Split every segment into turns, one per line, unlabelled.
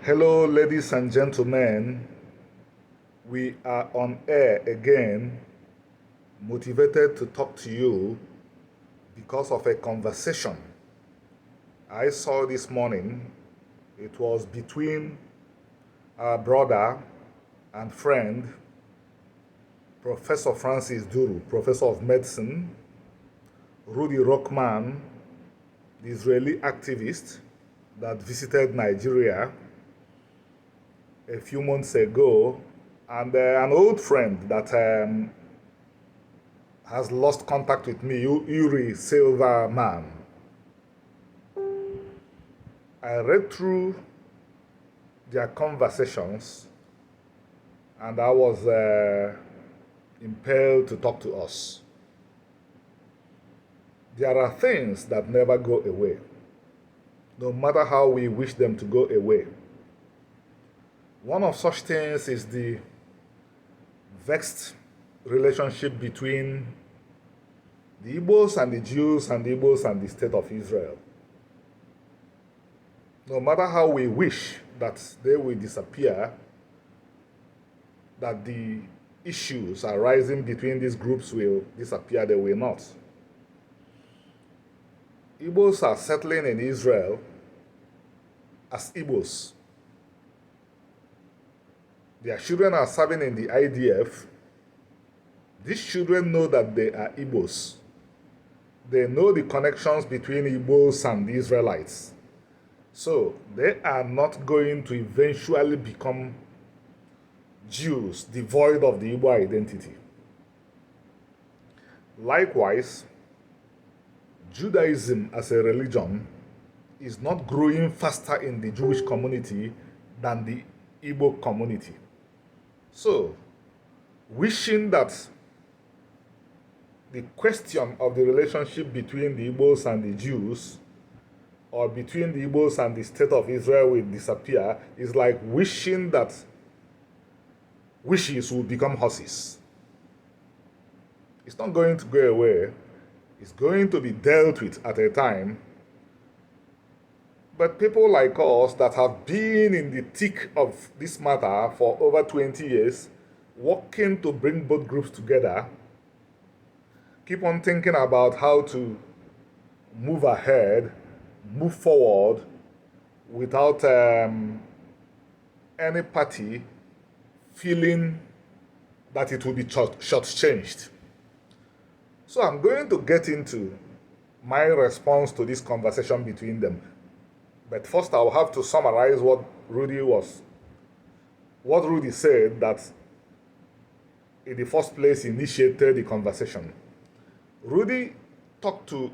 Hello, ladies and gentlemen. We are on air again, motivated to talk to you because of a conversation I saw this morning. It was between our brother and friend, Professor Francis Duru, Professor of Medicine, Rudy Rochman, the Israeli activist that visited Nigeria a few months ago, and an old friend that has lost contact with me, Yuri Silverman. I read through their conversations and I was impelled to talk to us. There are things that never go away, no matter how we wish them to go away. One of such things is the vexed relationship between the Igbos and the Jews and the Igbos and the state of Israel. No matter how we wish that they will disappear, that the issues arising between these groups will disappear, they will not. Igbos are settling in Israel as Igbos. Their children are serving in the IDF. These children know that they are Igbos. They know the connections between Igbos and the Israelites. So they are not going to eventually become Jews devoid of the Igbo identity. Likewise, Judaism as a religion is not growing faster in the Jewish community than the Igbo community. So, wishing that the question of the relationship between the Igbos and the Jews, or between the Igbos and the state of Israel will disappear, is like wishing that wishes will become horses. It's not going to go away. It's going to be dealt with at a time. But people like us that have been in the thick of this matter for over 20 years, working to bring both groups together, keep on thinking about how to move ahead, move forward without any party feeling that it will be shortchanged. So I'm going to get into my response to this conversation between them. But first I'll have to summarize what Rudy said that in the first place initiated the conversation. Rudy talked to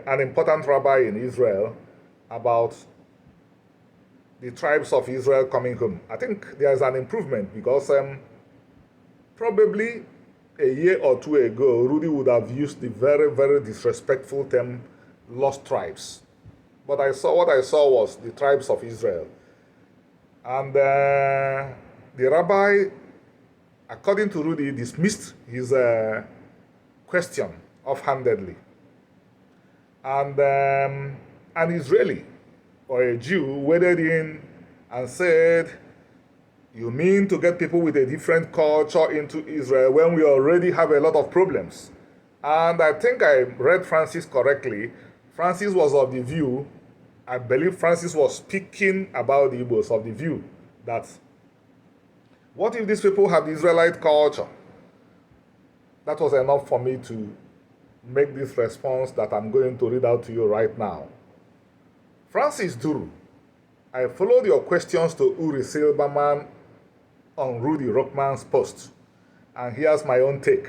an important rabbi in Israel about the tribes of Israel coming home. I think there's an improvement because probably a year or two ago, Rudy would have used the very, very disrespectful term lost tribes. But what I saw was the tribes of Israel. And the rabbi, according to Rudy, dismissed his question offhandedly. And an Israeli or a Jew waded in and said, "You mean to get people with a different culture into Israel when we already have a lot of problems?" And I think I read Francis correctly. Francis was of the view, I believe Francis was speaking about the Igbos, of the view that what if these people have the Israelite culture? That was enough for me to make this response that I'm going to read out to you right now. Francis Duru, I followed your questions to Uri Silverman on Rudy Rochman's post, and here's my own take.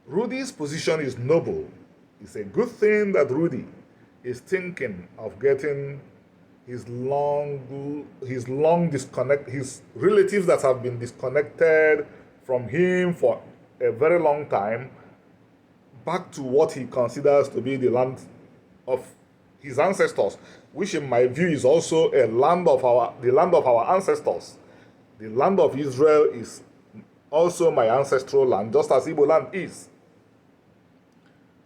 Rudy's position is noble. It's a good thing that Rudy is thinking of getting his relatives that have been disconnected from him for a very long time back to what he considers to be the land of his ancestors, which in my view is also the land of our ancestors. The land of Israel is also my ancestral land, just as Igbo land is.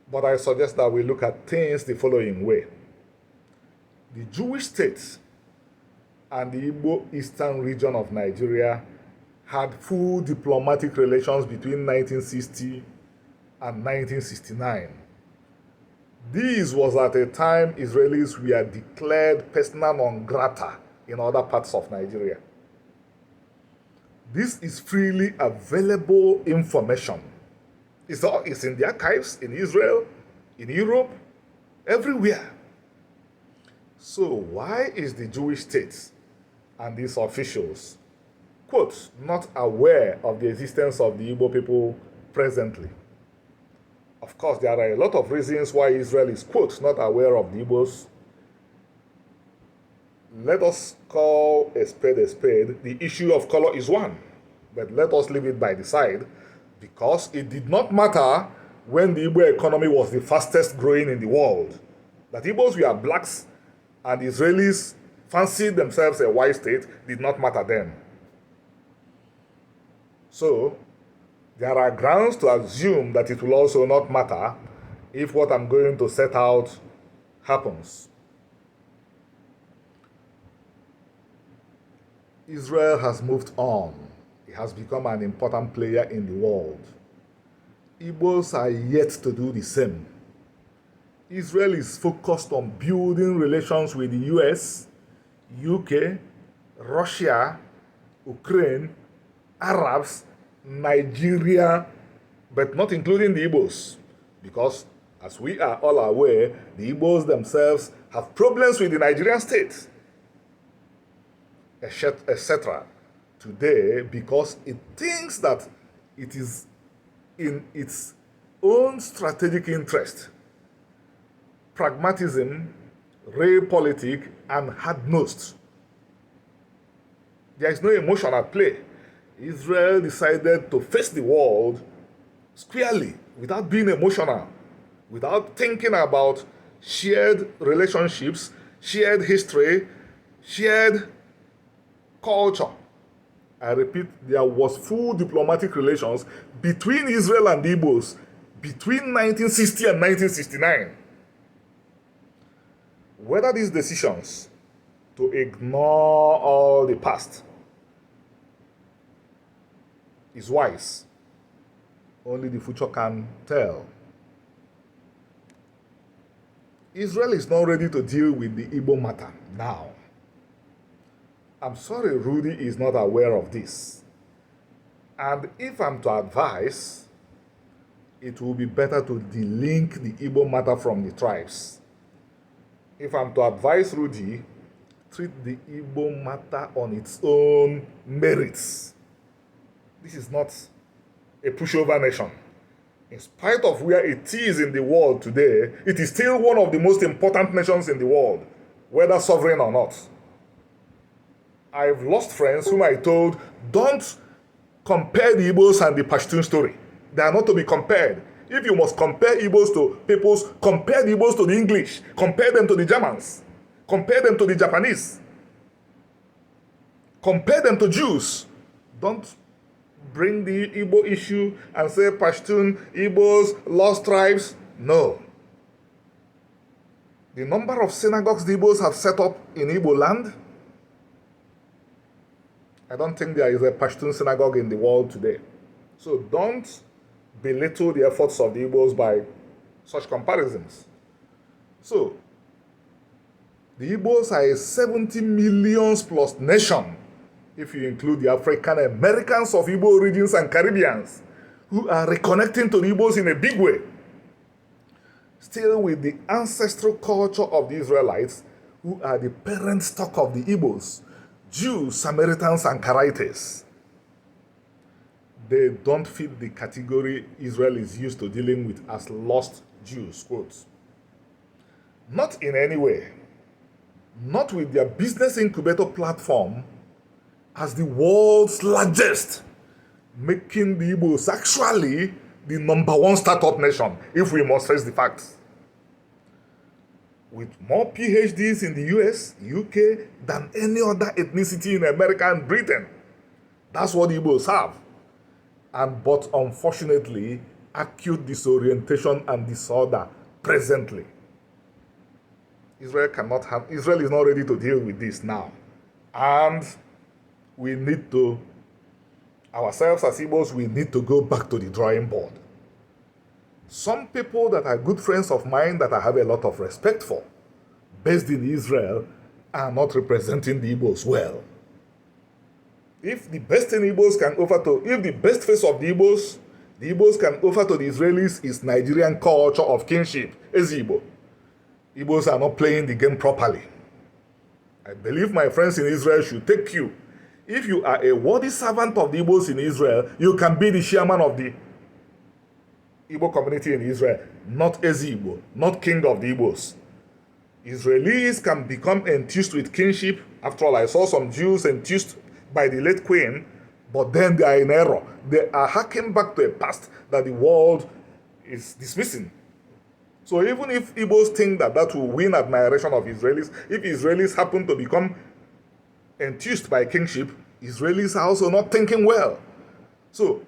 But I suggest that we look at things the following way. The Jewish state and the Igbo Eastern region of Nigeria had full diplomatic relations between 1960 and 1969. This was at a time Israelis were declared persona non grata in other parts of Nigeria. This is freely available information. It's in the archives in Israel, in Europe, everywhere. So why is the Jewish state and its officials, quote, not aware of the existence of the Igbo people presently? Of course, there are a lot of reasons why Israel is, quote, not aware of the Igbos. Let us call a spade a spade. The issue of color is one, but let us leave it by the side, because it did not matter when the Igbo economy was the fastest growing in the world. That Igbos were blacks and Israelis fancied themselves a white state did not matter then. So, there are grounds to assume that it will also not matter if what I'm going to set out happens. Israel has moved on. It has become an important player in the world. Igbos are yet to do the same. Israel is focused on building relations with the US, UK, Russia, Ukraine, Arabs, Nigeria, but not including the Igbos, because as we are all aware, the Igbos themselves have problems with the Nigerian state, etc. today, because it thinks that it is in its own strategic interest, pragmatism, realpolitik, and hard-nosed. There is no emotion at play. Israel decided to face the world squarely, without being emotional, without thinking about shared relationships, shared history, shared culture. I repeat, there was full diplomatic relations between Israel and the Igbos between 1960 and 1969. Whether these decisions to ignore all the past is wise, only the future can tell. Israel is not ready to deal with the Igbo matter now. I'm sorry Rudy is not aware of this. And if I'm to advise, it will be better to delink the Igbo matter from the tribes. If I'm to advise Rudy, treat the Igbo matter on its own merits. This is not a pushover nation. In spite of where it is in the world today, it is still one of the most important nations in the world, whether sovereign or not. I've lost friends whom I told, don't compare the Igbos and the Pashtun story. They are not to be compared. If you must compare Igbos to peoples, compare the Igbos to the English, compare them to the Germans, compare them to the Japanese, compare them to Jews. Don't bring the Igbo issue and say Pashtun, Igbos, lost tribes. No. The number of synagogues the Igbos have set up in Igbo land, I don't think there is a Pashtun synagogue in the world today. So don't belittle the efforts of the Igbos by such comparisons. So, the Igbos are a 70 million plus nation, if you include the African Americans of Igbo origins and Caribbeans, who are reconnecting to the Igbos in a big way. Still with the ancestral culture of the Israelites, who are the parent stock of the Igbos, Jews, Samaritans, and Karaites. They don't fit the category Israel is used to dealing with as lost Jews, quotes. Not in any way. Not with their business incubator platform as the world's largest, making the Igbos actually the #1 startup nation, if we must face the facts. With more PhDs in the US, UK, than any other ethnicity in America and Britain. That's what the Igbos have. But unfortunately, acute disorientation and disorder presently. Israel is not ready to deal with this now. And we need to, ourselves as Igbos, we need to go back to the drawing board. Some people that are good friends of mine that I have a lot of respect for, based in Israel, are not representing the Igbos well. If the best thing Igbos can offer to, if the best face of the Igbos can offer to the Israelis is Nigerian culture of kinship, as Igbo. Igbos are not playing the game properly. I believe my friends in Israel should take cue. If you are a worthy servant of the Igbos in Israel, you can be the chairman of the Igbo community in Israel, not Igbo, not king of the Igbos. Israelis can become enthused with kinship. After all, I saw some Jews enthused by the late queen, but then they are in error. They are harking back to a past that the world is dismissing. So even if Igbos think that that will win admiration of Israelis, if Israelis happen to become enthused by kingship, Israelis are also not thinking well. So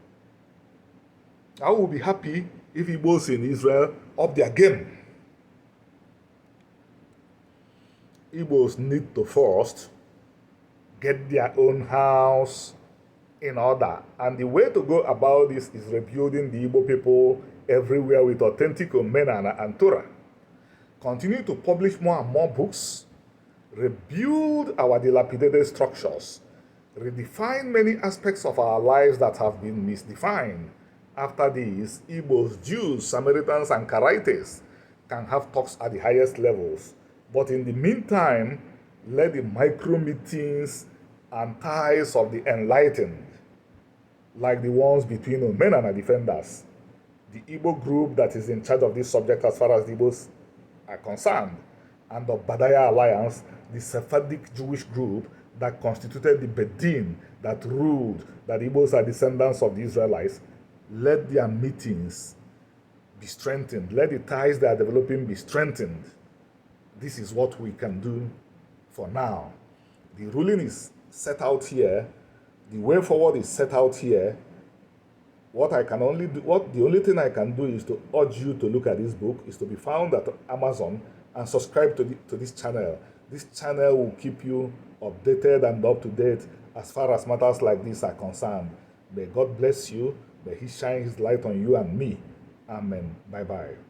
I will be happy if Igbos in Israel up their game. Igbos need to first get their own house in order. And the way to go about this is rebuilding the Igbo people everywhere with authentic Omenana and Torah. Continue to publish more and more books. Rebuild our dilapidated structures. Redefine many aspects of our lives that have been misdefined. After this, Igbos, Jews, Samaritans, and Karaites can have talks at the highest levels. But in the meantime, let the micro meetings and ties of the enlightened, like the ones between Omenana defenders, the Igbo group that is in charge of this subject as far as the Igbos are concerned, and the Badaya Alliance, the Sephardic Jewish group that constituted the Bedin that ruled that Igbos are descendants of the Israelites, let their meetings be strengthened. Let the ties they are developing be strengthened. This is what we can do for now. The ruling is set out here. The way forward is set out here. The only thing I can do is to urge you to look at this book. Is to be found at Amazon and subscribe to this channel. This channel will keep you updated and up to date as far as matters like this are concerned. May God bless you. May He shine His light on you and me. Amen. Bye-bye.